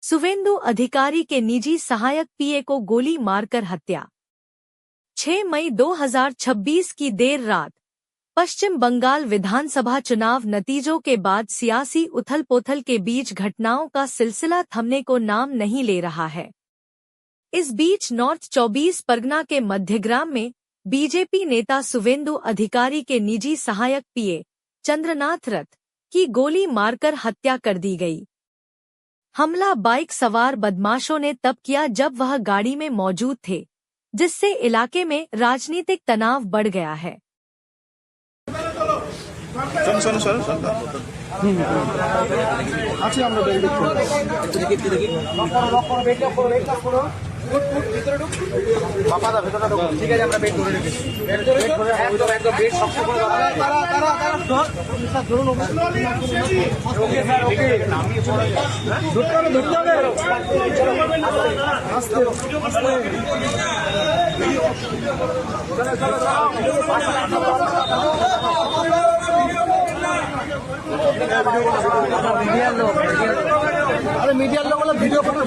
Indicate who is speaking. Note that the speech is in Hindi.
Speaker 1: सुवेंदु अधिकारी के निजी सहायक पीए को गोली मारकर हत्या। 6 मई 2026 की देर रात पश्चिम बंगाल विधानसभा चुनाव नतीजों के बाद सियासी उथल-पुथल के बीच घटनाओं का सिलसिला थमने को नाम नहीं ले रहा है। इस बीच नॉर्थ 24 परगना के मध्यग्राम में बीजेपी नेता सुवेंदु अधिकारी के निजी सहायक पीए चंद्रनाथ रथ की गोली मारकर हत्या कर दी गई। हमला बाइक सवार बदमाशों ने तब किया जब वह गाड़ी में मौजूद थे, जिससे इलाके में राजनीतिक तनाव बढ़ गया है।
Speaker 2: अरे मीडिया लोग वाला वीडियो फोटो